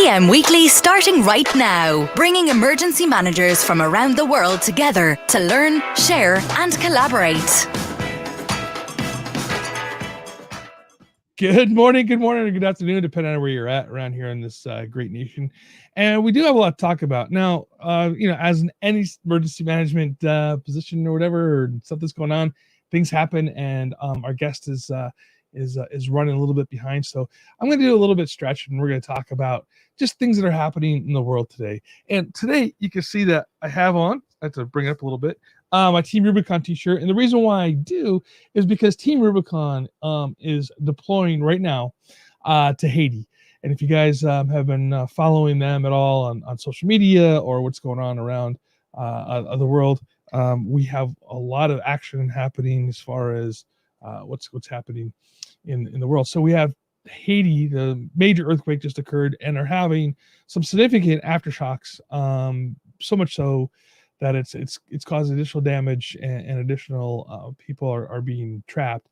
NDEM Weekly starting right now, bringing emergency managers from around the world together to learn, share and collaborate. Good morning, or good afternoon, depending on where you're at around here in this great nation. And we do have a lot to talk about. Now, as in any emergency management position or whatever, or something's going on, things happen, and our guest is running a little bit behind. So I'm going to do a little bit stretch, and we're going to talk about just things that are happening in the world today. And today, you can see that I have to bring it up a little bit, my Team Rubicon t-shirt. And the reason why I do is because Team Rubicon is deploying right now to Haiti. And if you guys have been following them at all on social media or what's going on around the world, we have a lot of action happening as far as what's happening in the world. So we have Haiti, the major earthquake just occurred, and they're having some significant aftershocks, so much so that it's causing additional damage, and additional people are being trapped.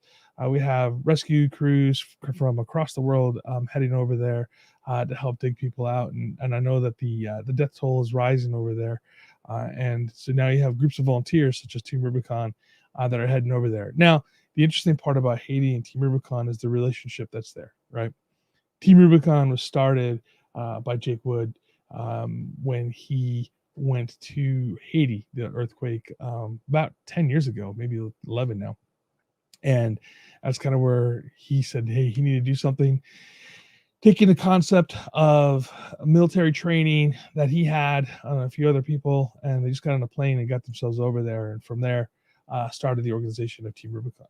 We have rescue crews from across the world heading over there to help dig people out, and I know that the death toll is rising over there, and so now you have groups of volunteers such as Team Rubicon that are heading over there. Now, the interesting part about Haiti and Team Rubicon is the relationship that's there, right? Team Rubicon was started by Jake Wood when he went to Haiti, the earthquake, about 10 years ago, maybe 11 now. And that's kind of where he said, hey, he needed to do something, taking the concept of military training that he had on a few other people, and they just got on a plane and got themselves over there. And from there, started the organization of Team Rubicon.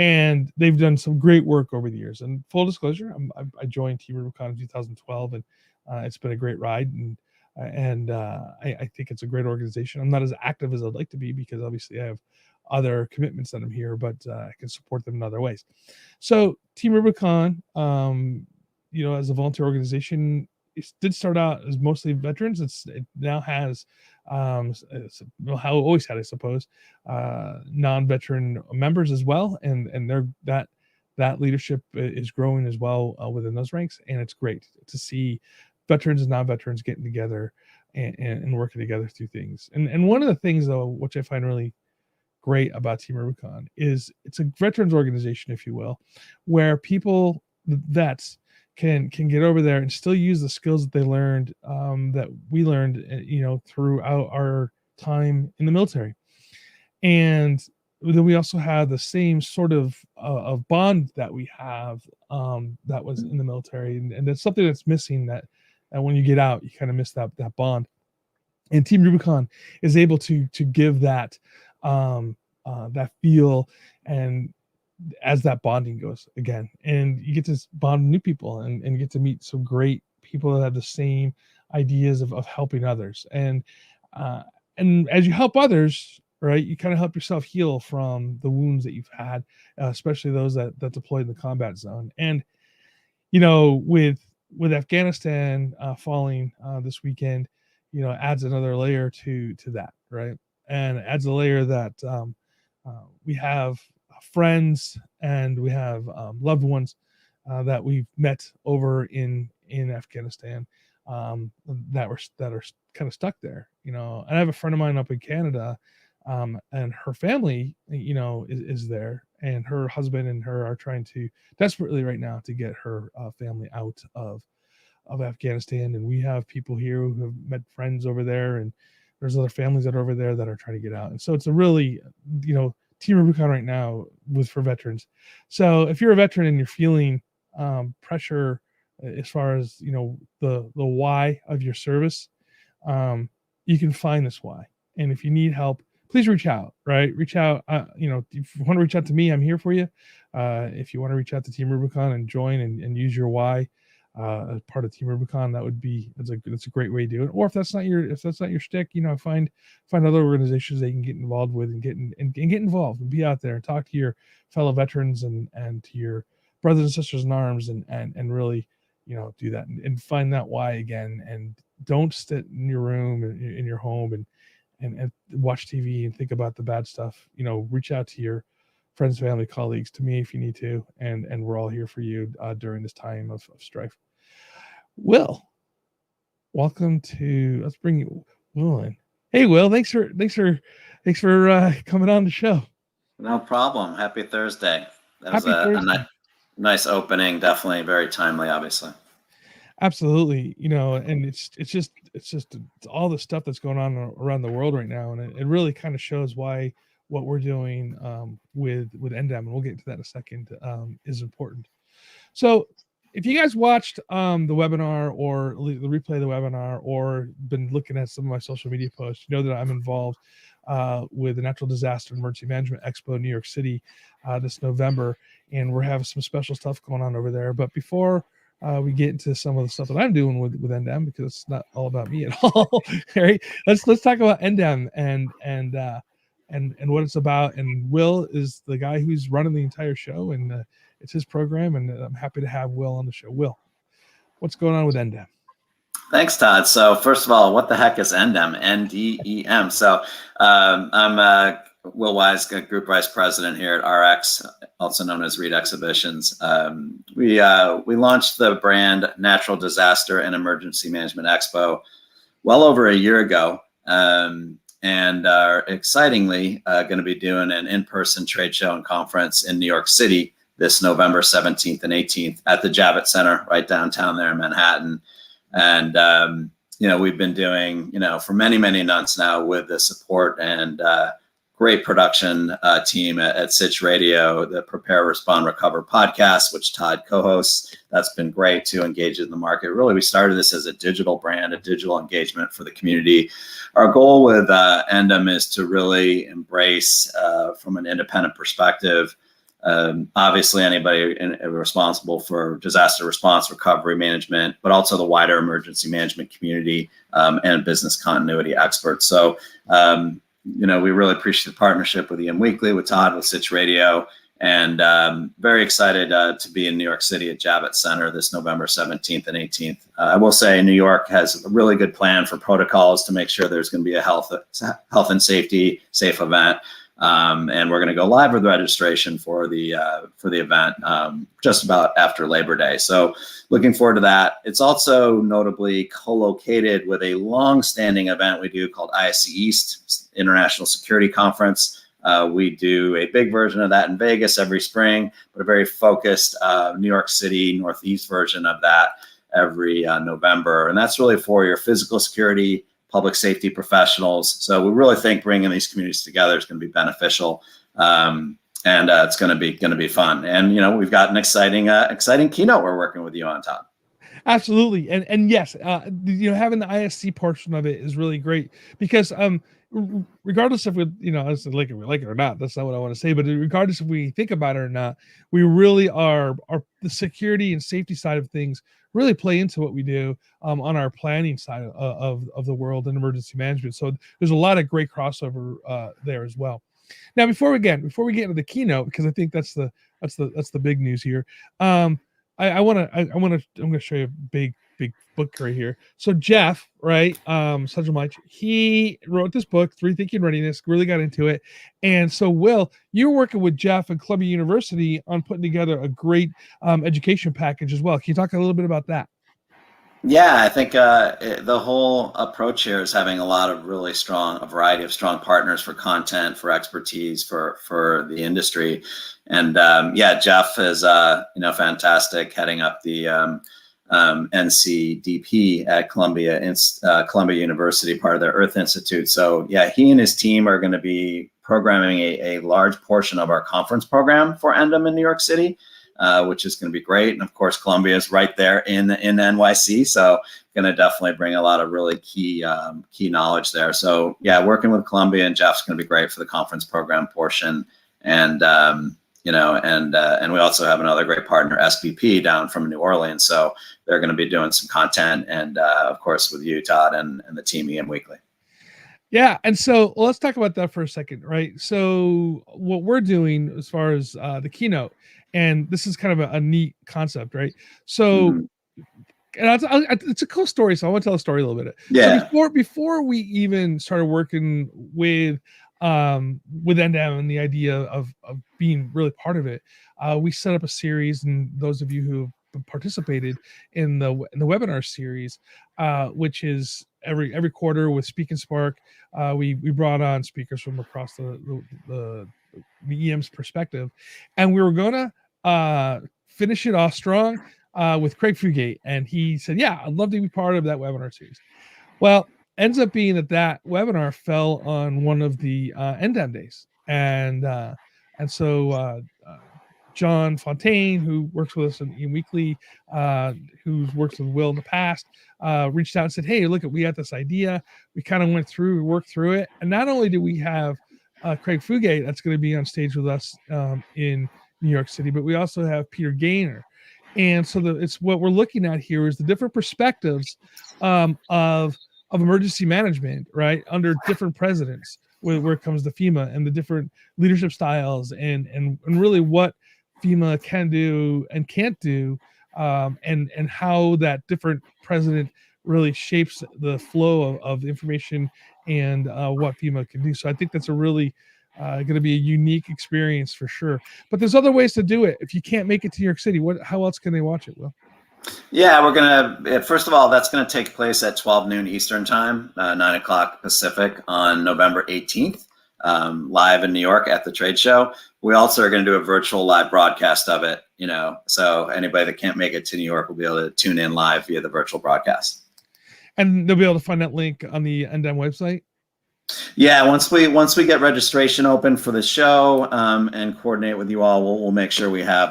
And they've done some great work over the years. And full disclosure, I joined Team Rubicon in 2012, and it's been a great ride. And I think it's a great organization. I'm not as active as I'd like to be because obviously I have other commitments that I'm here, but I can support them in other ways. So Team Rubicon, as a volunteer organization, it did start out as mostly veterans. It now has, how it always had, I suppose, non-veteran members as well, and that leadership is growing as well within those ranks, and it's great to see veterans and non-veterans getting together and working together through things. And one of the things, though, which I find really great about Team Rubicon is it's a veterans organization, if you will, where people, vets, can get over there and still use the skills that they learned, that we learned, throughout our time in the military. And then we also have the same sort of bond that we have that was in the military, and that's something that's missing. That when you get out, you kind of miss that bond. And Team Rubicon is able to give that that feel, and as that bonding goes again, and you get to bond with new people, and you get to meet some great people that have the same ideas of helping others. And as you help others, right, you kind of help yourself heal from the wounds that you've had, especially those that deployed in the combat zone. And with Afghanistan falling this weekend, adds another layer to that, right? And adds a layer that we have friends and we have loved ones that we've met over in Afghanistan, that are kind of stuck there. And I have a friend of mine up in Canada, and her family, is there, and her husband and her are trying to desperately right now to get her family out of Afghanistan. And we have people here who have met friends over there, and there's other families that are over there that are trying to get out. And so it's a really, Team Rubicon right now for veterans. So if you're a veteran and you're feeling pressure as far as the why of your service, you can find this why. And if you need help, please reach out. Reach out. If you want to reach out to me, I'm here for you. If you want to reach out to Team Rubicon and join and use your why as part of Team Rubicon, that's a great way to do it. Or if that's not your shtick, find other organizations that you can get involved with, and get involved and be out there and talk to your fellow veterans and to your brothers and sisters in arms, and really do that and find that why again. And don't sit in your room, in your home, and watch TV and think about the bad stuff. Reach out to your friends, family, colleagues, to me if you need to, and we're all here for you during this time of strife. Will, welcome to. Let's bring Will in. Hey, Will, thanks for coming on the show. No problem. Happy Thursday. That was Happy Thursday. Nice opening. Definitely very timely, obviously. Absolutely, and it's just all the stuff that's going on around the world right now, and it really kind of shows why what we're doing with NDEM, and we'll get into that in a second, is important. So if you guys watched the webinar or the replay of the webinar or been looking at some of my social media posts, you know that I'm involved with the Natural Disaster and Emergency Management Expo in New York City this November, and we're having some special stuff going on over there. But before we get into some of the stuff that I'm doing with NDEM, because it's not all about me at all, right? Let's talk about NDEM and what it's about. And Will is the guy who's running the entire show, and it's his program, and I'm happy to have Will on the show. Will, what's going on with NDEM? Thanks, Todd. So first of all, what the heck is NDEM? NDEM. So I'm Will Wise, Group Vice President here at RX, also known as Reed Exhibitions. We launched the brand Natural Disaster and Emergency Management Expo well over a year ago, and are excitingly going to be doing an in-person trade show and conference in New York City this November 17th and 18th at the Javits Center right downtown there in Manhattan. And, we've been doing, for many, many months now with the support and great production team at Sitch Radio, the Prepare, Respond, Recover podcast, which Todd co-hosts. That's been great to engage in the market. Really, we started this as a digital brand, a digital engagement for the community. Our goal with NDEM is to really embrace, from an independent perspective, obviously anybody responsible for disaster response, recovery management, but also the wider emergency management community and business continuity experts. So, we really appreciate the partnership with EM Weekly, with Todd, with Sitch Radio, and very excited to be in New York City at Javits Center this November 17th and 18th. I will say New York has a really good plan for protocols to make sure there's going to be a health and safety safe event. And we're going to go live with registration for the event just about after Labor Day. So looking forward to that. It's also notably co-located with a long-standing event we do called ISC East International Security Conference. We do a big version of that in Vegas every spring, but a very focused New York City Northeast version of that every November. And that's really for your physical security, public safety professionals. So we really think bringing these communities together is going to be beneficial, and it's going to be fun. And we've got an exciting keynote we're working with you on, Todd. Absolutely, and yes, having the ISC portion of it is really great because regardless if we like it or not, that's not what I want to say. But regardless if we think about it or not, we really are the security and safety side of things really play into what we do on our planning side of the world and emergency management. So there's a lot of great crossover there as well. Now, before we get into the keynote, because I think that's the big news here. I'm going to show you a big book right here. So Jeff, right, Sudramite, he wrote this book, Rethinking Readiness, really got into it. And so Will, you're working with Jeff at Columbia University on putting together a great education package as well. Can you talk a little bit about that? Yeah, I think the whole approach here is having a variety of strong partners for content, for expertise, for the industry. And Jeff is fantastic, heading up the NCDP at Columbia University, part of their Earth Institute. So yeah, he and his team are going to be programming a large portion of our conference program for NDEM in New York City, which is going to be great. And of course, Columbia is right there in NYC, so going to definitely bring a lot of really key knowledge there. So yeah, working with Columbia and Jeff's going to be great for the conference program portion. And and we also have another great partner, SPP, down from New Orleans. So they're going to be doing some content, and of course with you, Todd, and the team EM Weekly. Yeah, and so let's talk about that for a second, right? So what we're doing as far as the keynote, and this is kind of a neat concept, right? So and it's a cool story, so I want to tell a story a little bit. Yeah. So before we even started working with NDEM and the idea of being really part of it, we set up a series, and those of you who have participated in the webinar series, which is every quarter with Speak and Spark. We brought on speakers from across the EM's perspective, and we were gonna finish it off strong with Craig Fugate, and he said, "Yeah, I'd love to be part of that webinar series." Well, ends up being that webinar fell on one of the NDEM days, and so John Fontaine, who works with us in Weekly, who's worked with Will in the past, reached out and said, "Hey, look, we got this idea. We kind of worked through it, and not only do we have Craig Fugate that's going to be on stage with us in New York City, but we also have Peter Gaynor." And so it's what we're looking at here is the different perspectives of emergency management, right, under different presidents, where it comes to FEMA and the different leadership styles and really what FEMA can do and can't do, and how that different president really shapes the flow of information and what FEMA can do. So I think that's a really going to be a unique experience for sure. But there's other ways to do it. If you can't make it to New York City, how else can they watch it, Will? Yeah, we're gonna, first of all, that's gonna take place at 12 noon Eastern time, 9 o'clock Pacific on November 18th, live in New York at the trade show. We also are gonna do a virtual live broadcast of it, so anybody that can't make it to New York will be able to tune in live via the virtual broadcast. And they'll be able to find that link on the NDEM website? Yeah, once we get registration open for the show and coordinate with you all, we'll make sure we have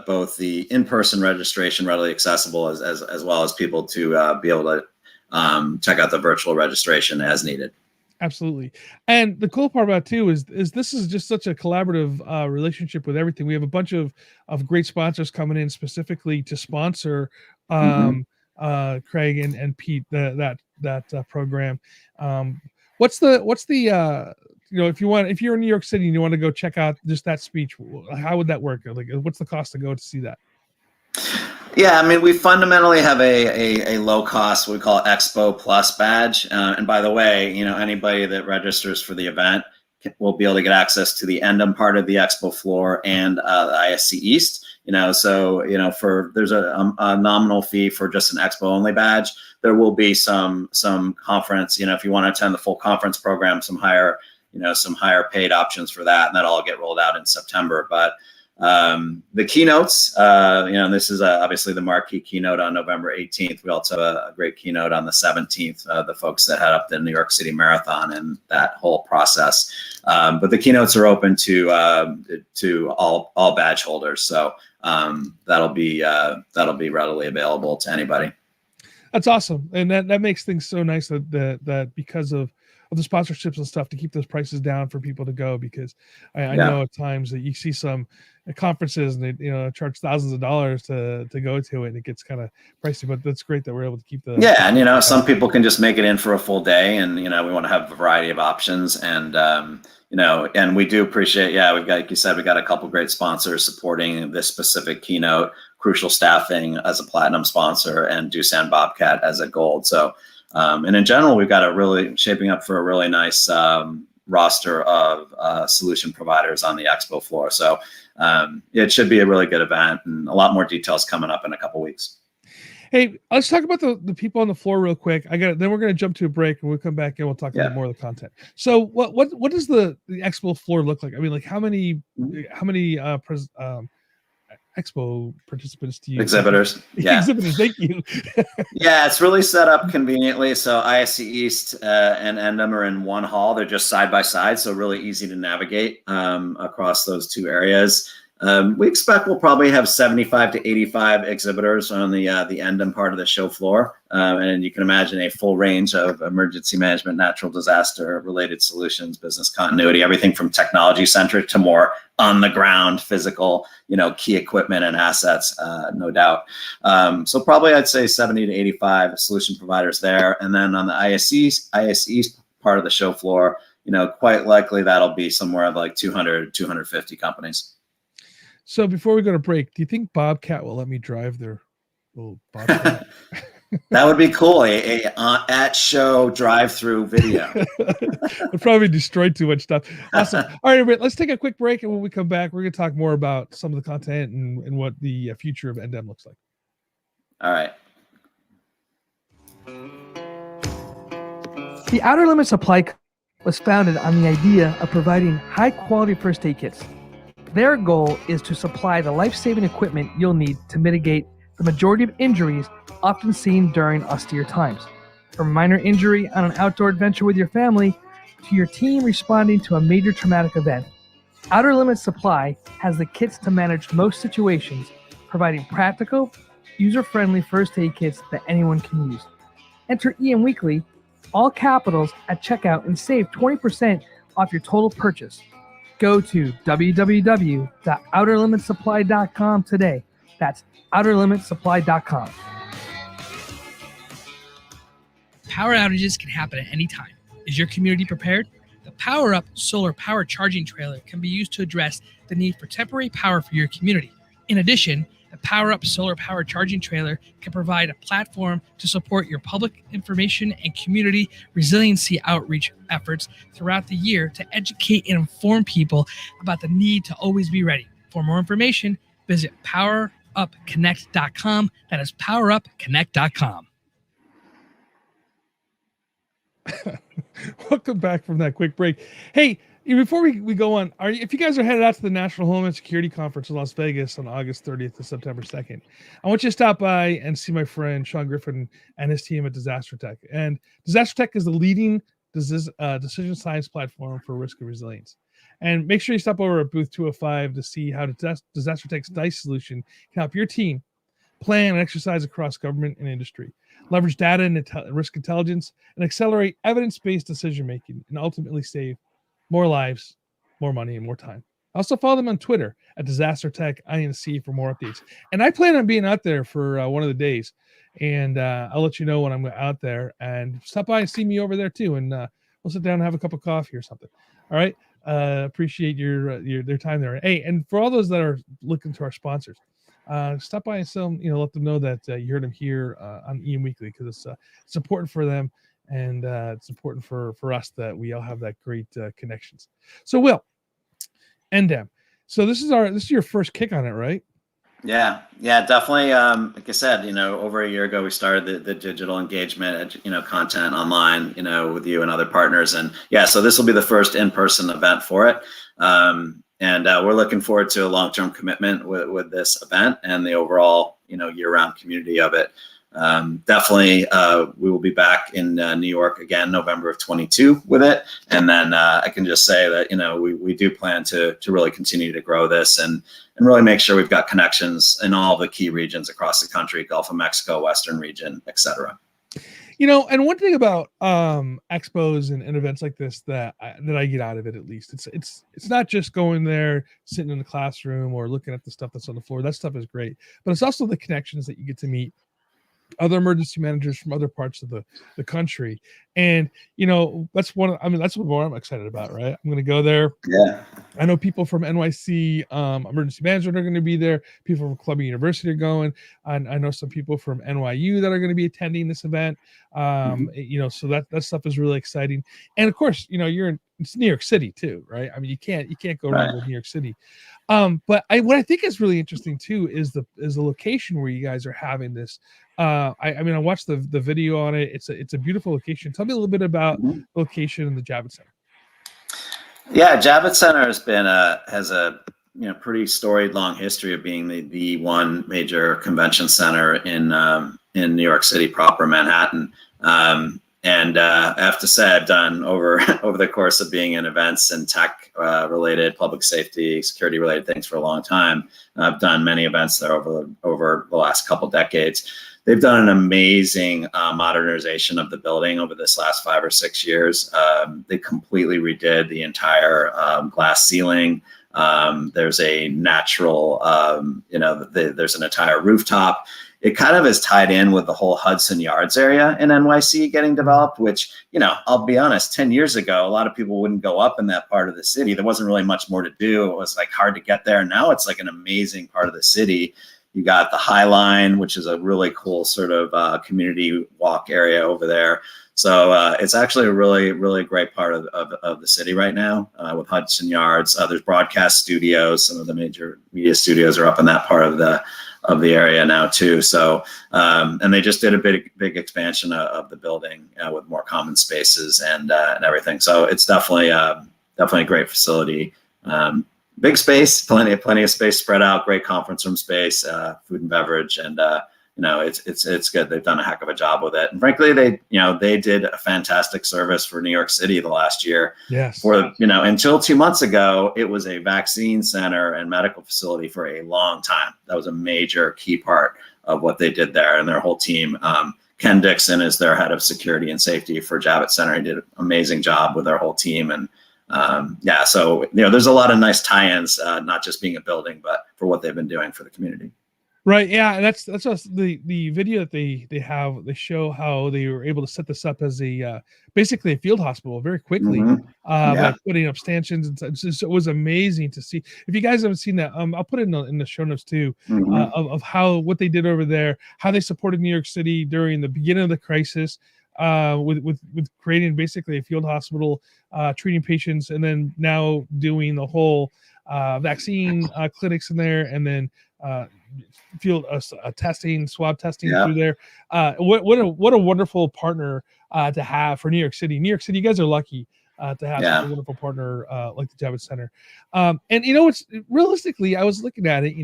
both the in-person registration readily accessible as well as people to be able to check out the virtual registration as needed. Absolutely. And the cool part about it too is this is just such a collaborative relationship with everything. We have a bunch of great sponsors coming in specifically to sponsor Craig and Pete that program. What's the if you're in New York City and you want to go check out just that speech, how would that work? Like, what's the cost to go to see that? Yeah, I mean, we fundamentally have a low cost, what we call Expo Plus badge. And by the way, anybody that registers for the event will be able to get access to the NDEM part of the Expo floor and the ISC East. So there's a nominal fee for just an Expo only badge. There will be some conference, if you want to attend the full conference program, some higher paid options for that, and that'll all get rolled out in September. But the keynotes, this is obviously the marquee keynote on November 18th. We also have a great keynote on the 17th, the folks that head up the New York City Marathon and that whole process. But the keynotes are open to all badge holders. So that'll be readily available to anybody. That's awesome. And that makes things so nice that because of the sponsorships and stuff, to keep those prices down for people to go, because I know at times that you see some conferences and they charge thousands of dollars to go to it, and it gets kind of pricey. But that's great that we're able to keep the and some people can just make it in for a full day, and we want to have a variety of options, and and we do appreciate, we've got, like you said, we got a couple great sponsors supporting this specific keynote, Crucial Staffing as a platinum sponsor and Doosan Bobcat as a gold. So and in general, we've got shaping up for a really nice roster of solution providers on the Expo floor. So it should be a really good event, and a lot more details coming up in a couple weeks. Hey, let's talk about the people on the floor real quick. Then we're going to jump to a break, and we'll come back and we'll talk about more of the content. So what does the Expo floor look like? I mean, like how many Expo participants do you exhibitors? Exhibitors, thank you. Yeah, it's really set up conveniently. So ISC East and NDEM are in one hall. They're just side by side, so really easy to navigate across those two areas. We expect we'll probably have 75 to 85 exhibitors on the NDEM part of the show floor. And you can imagine a full range of emergency management, natural disaster related solutions, business continuity, everything from technology centric to more on the ground, physical, key equipment and assets, no doubt. So probably I'd say 70 to 85 solution providers there. And then on the ISC part of the show floor, quite likely that'll be somewhere of like 200, 250 companies. So before we go to break, do you think Bobcat will let me drive their little Bobcat? That would be cool. A at show drive-through video. It'd probably destroy too much stuff. Awesome. All right, everybody, let's take a quick break, and when we come back, we're going to talk more about some of the content and what the future of NDEM looks like. All right. The Outer Limits Supply was founded on the idea of providing high-quality first aid kits. Their goal is to supply the life-saving equipment you'll need to mitigate the majority of injuries often seen during austere times. From minor injury on an outdoor adventure with your family to your team responding to a major traumatic event, Outer Limits Supply has the kits to manage most situations, providing practical, user-friendly first aid kits that anyone can use. Enter EM Weekly, all capitals, at checkout and save 20% off your total purchase. Go to www.outerlimitsupply.com today. That's outerlimitsupply.com. Power outages can happen at any time. Is your community prepared? The Power Up solar power charging trailer can be used to address the need for temporary power for your community. In addition, the Power Up solar power charging trailer can provide a platform to support your public information and community resiliency outreach efforts throughout the year to educate and inform people about the need to always be ready. For more information, visit powerupconnect.com. That is powerupconnect.com. Welcome back from that quick break. Hey, before we go on, if you guys are headed out to the National Homeland Security Conference in Las Vegas on August 30th to September 2nd, I want you to stop by and see my friend Sean Griffin and his team at Disaster Tech. And Disaster Tech is the leading decision science platform for risk and resilience. And make sure you stop over at booth 205 to see how Disaster Tech's DICE solution can help your team plan and exercise across government and industry, leverage data and risk intelligence, and accelerate evidence-based decision-making, and ultimately save more lives, more money, and more time. Also follow them on Twitter at Disaster Tech INC for more updates. And I plan on being out there for one of the days, and I'll let you know when I'm out there. And stop by and see me over there too, and we'll sit down and have a cup of coffee or something. All right. Appreciate their time there. Hey, and for all those that are looking to our sponsors, stop by and let them know that you heard them here on EM Weekly, because it's important for them, and it's important for us that we all have that great connections. So, Will, NDEM. So this is your first kick on it, right? Yeah, definitely. Like I said, over a year ago, we started the digital engagement, content online, with you and other partners. And yeah, so this will be the first in-person event for it. And we're looking forward to a long-term commitment with this event and the overall, year-round community of it. Definitely, we will be back in New York again, November of 22 with it. And then I can just say that, we do plan to really continue to grow this and really make sure we've got connections in all the key regions across the country, Gulf of Mexico, Western region, et cetera. And one thing about expos and events like this that I get out of it, at least, it's not just going there, sitting in the classroom or looking at the stuff that's on the floor. That stuff is great, but it's also the connections that you get to meet other emergency managers from other parts of the country. And, that's what more I'm excited about, right? I'm going to go there. Yeah. I know people from NYC emergency management are going to be there. People from Columbia University are going. And I know some people from NYU that are going to be attending this event. So that stuff is really exciting. And of course, it's New York City too, right? I mean, you can't go wrong with New York City. But what I think is really interesting too is the location where you guys are having this. I watched the video on it. It's a beautiful location. Tell me a little bit about the location in the Javits Center. Yeah, Javits Center has a pretty storied long history of being the one major convention center in New York City proper, Manhattan. And I have to say, I've done over the course of being in events and tech related, public safety, security related things for a long time. I've done many events there over the last couple decades. They've done an amazing modernization of the building over this last 5 or 6 years. They completely redid the entire glass ceiling. There's a natural, there's an entire rooftop. It kind of is tied in with the whole Hudson Yards area in NYC getting developed, which, I'll be honest, 10 years ago, a lot of people wouldn't go up in that part of the city. There wasn't really much more to do. It was hard to get there. Now it's like an amazing part of the city. You got the High Line, which is a really cool sort of community walk area over there. So it's actually a really, really great part of the city right now with Hudson Yards. There's broadcast studios. Some of the major media studios are up in that part of the area now too. So and they just did a big expansion of the building with more common spaces and everything. So it's definitely a great facility. Big space, plenty of space spread out. Great conference room space, food and beverage, and it's good. They've done a heck of a job with it. And frankly, they did a fantastic service for New York City the last year. Yes. Until 2 months ago, it was a vaccine center and medical facility for a long time. That was a major key part of what they did there and their whole team. Ken Dixon is their head of security and safety for Javits Center. He did an amazing job with their whole team. And so there's a lot of nice tie-ins, not just being a building, but for what they've been doing for the community. Right. Yeah. And that's the video that they have. They show how they were able to set this up as basically a field hospital very quickly by putting up stanchions. And so it was amazing to see. If you guys haven't seen that, I'll put it in the show notes too, of what they did over there, how they supported New York City during the beginning of the crisis. With creating basically a field hospital, treating patients, and then now doing the whole vaccine clinics in there, and then field testing, swab testing through there. What a wonderful partner to have for New York City. New York City, you guys are lucky to have such a wonderful partner like the Javits Center. And it's realistically, I was looking at it,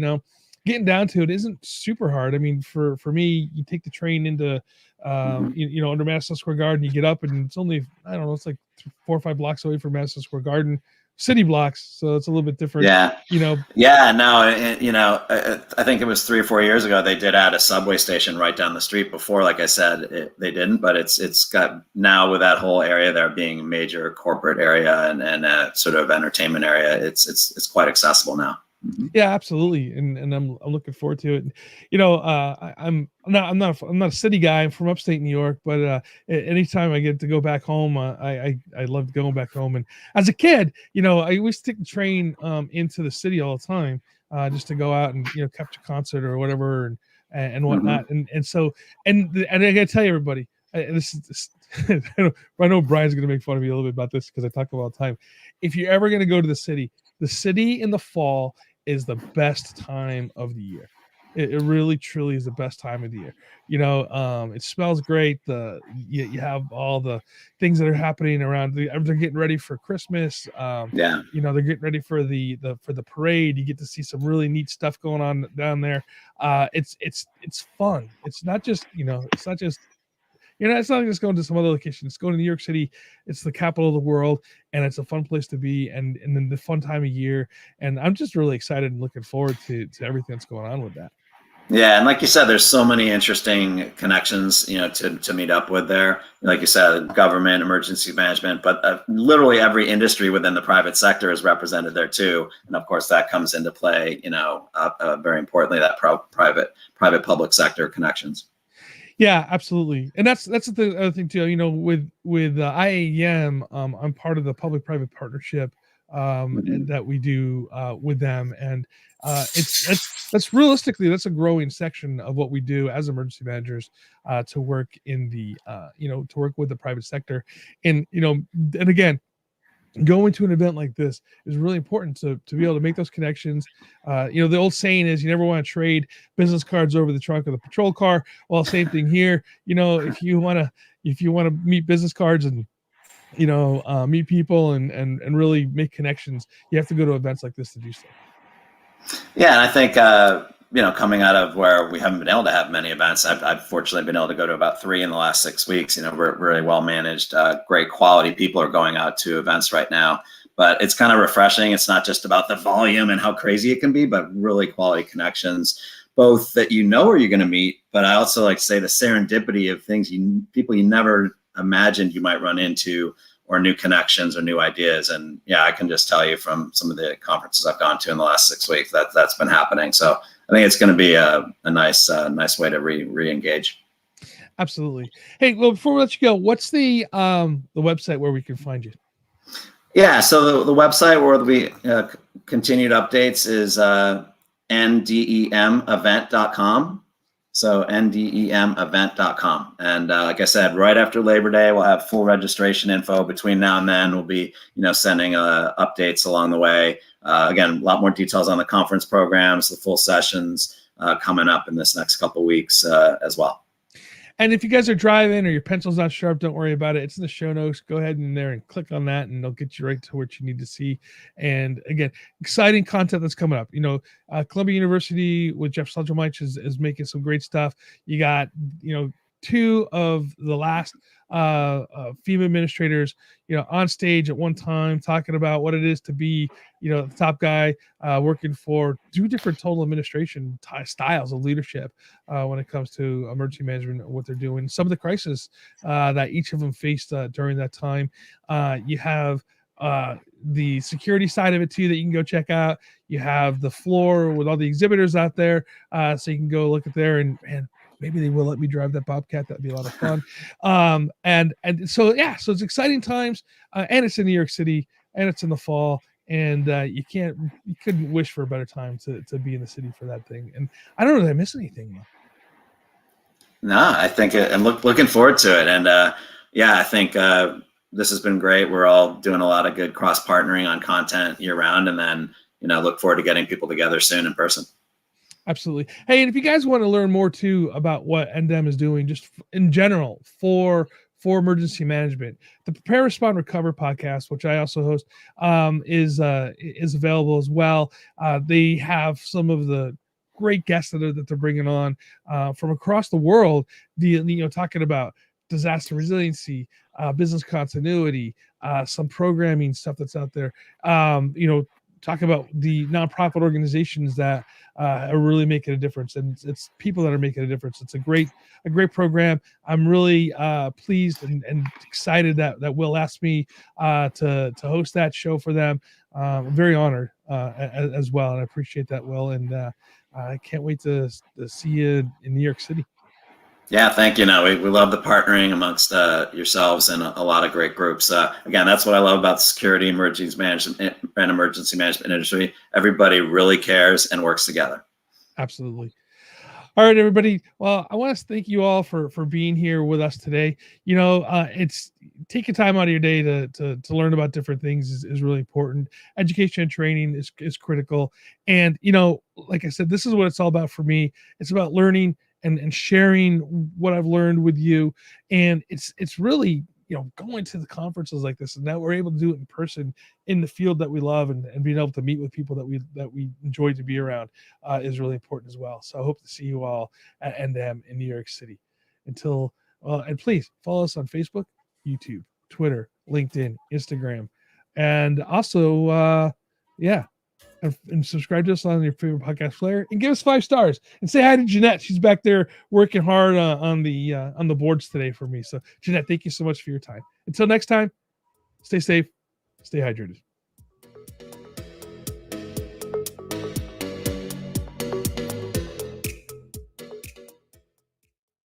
getting down to it isn't super hard. I mean, for me, you take the train into under Madison Square Garden, you get up and it's only, I don't know, it's like 4 or 5 blocks away from Madison Square Garden, city blocks. So it's a little bit different. I think it was 3 or 4 years ago, they did add a subway station right down the street. Before, like I said, they didn't, but it's got now with that whole area there being a major corporate area and a sort of entertainment area. It's quite accessible now. Yeah, absolutely, and I'm looking forward to it. I'm not a city guy. I'm from upstate New York, but anytime I get to go back home, I love going back home. And as a kid, I always take the train into the city all the time, just to go out and catch a concert or whatever and whatnot. And I gotta tell you, everybody, this I know Brian's gonna make fun of me a little bit about this because I talk about it all the time. If you're ever gonna go to the city in the fall is the best time of the year. It really truly is the best time of the year. It smells great. You have all the things that are happening around. They're getting ready for Christmas. They're getting ready for the parade. You get to see some really neat stuff going on down there. It's fun. It's not just it's not just going to some other location. It's going to New York City. It's the capital of the world, and it's a fun place to be, and then the fun time of year. And I'm just really excited and looking forward to everything that's going on with that. Yeah, and like you said, there's so many interesting connections, to meet up with there. Like you said, government, emergency management, but literally every industry within the private sector is represented there too. And of course, that comes into play, very importantly, that private public sector connections. Yeah, absolutely. And that's the other thing too, with IAEM, I'm part of the public-private partnership that we do with them. And that's realistically, that's a growing section of what we do as emergency managers to work in the, to work with the private sector. And, and again, going to an event like this is really important to be able to make those connections. The old saying is you never want to trade business cards over the trunk of the patrol car. Well, same thing here. If you want to meet business cards and meet people and really make connections, you have to go to events like this to do so. Yeah, and I think coming out of where we haven't been able to have many events, I've fortunately been able to go to about 3 in the last 6 weeks. We're really well managed, great quality people are going out to events right now. But it's kind of refreshing. It's not just about the volume and how crazy it can be, but really quality connections, both that are you're going to meet. But I also like to say the serendipity of things people you never imagined you might run into, or new connections or new ideas. And yeah, I can just tell you from some of the conferences I've gone to in the last 6 weeks that's been happening. So I think it's going to be a nice way to re-engage. Absolutely. Hey, well, before we let you go, what's the website where we can find you? Yeah, so the website where we continued updates is ndemevent.com. So ndemevent.com. And like I said, right after Labor Day, we'll have full registration info. Between now and then, we'll be, sending updates along the way. Again, a lot more details on the conference programs, the full sessions coming up in this next couple of weeks as well. And if you guys are driving or your pencil's not sharp, don't worry about it. It's in the show notes. Go ahead in there and click on that, and they'll get you right to what you need to see. And again, exciting content that's coming up. Columbia University with Jeff Sledgelmich is making some great stuff. You got, two of the last female administrators, on stage at one time talking about what it is to be, the top guy working for two different total administration styles of leadership when it comes to emergency management and what they're doing. Some of the crises that each of them faced during that time. You have the security side of it too that you can go check out. You have the floor with all the exhibitors out there, so you can go look at there and maybe they will let me drive that Bobcat. That'd be a lot of fun. So it's exciting times, and it's in New York City, and it's in the fall, and you couldn't wish for a better time to be in the city for that thing. And I don't know if I miss anything though. No, I think I'm looking forward to it, and I think this has been great. We're all doing a lot of good cross partnering on content year round, and then look forward to getting people together soon in person. Absolutely. Hey, and if you guys want to learn more too about what NDEM is doing, just in general for emergency management, the Prepare, Respond, Recover podcast, which I also host, is available as well. They have some of the great guests that they're bringing on from across the world. Talking about disaster resiliency, business continuity, some programming stuff that's out there. Talk about the nonprofit organizations that are really making a difference, and it's people that are making a difference. It's a great program. I'm really pleased and excited that Will asked me to host that show for them. I'm very honored as well, and I appreciate that, Will, and I can't wait to see you in New York City. Yeah, thank you. We love the partnering amongst yourselves and a lot of great groups. Again, that's what I love about the security, emergency management industry. Everybody really cares and works together. Absolutely. All right, everybody. Well, I want to thank you all for being here with us today. It's taking time out of your day to learn about different things is really important. Education and training is critical. And, like I said, this is what it's all about for me. It's about learning and sharing what I've learned with you. And it's really, going to the conferences like this, and now we're able to do it in person in the field that we love, and being able to meet with people that we enjoy to be around is really important as well. So I hope to see you all at NDEM in New York City. And please follow us on Facebook, YouTube, Twitter, LinkedIn, Instagram, and also, and subscribe to us on your favorite podcast player, and give us 5 stars, and say hi to Jeanette. She's back there working hard on the boards today for me. So Jeanette, thank you so much for your time. Until next time, stay safe, stay hydrated.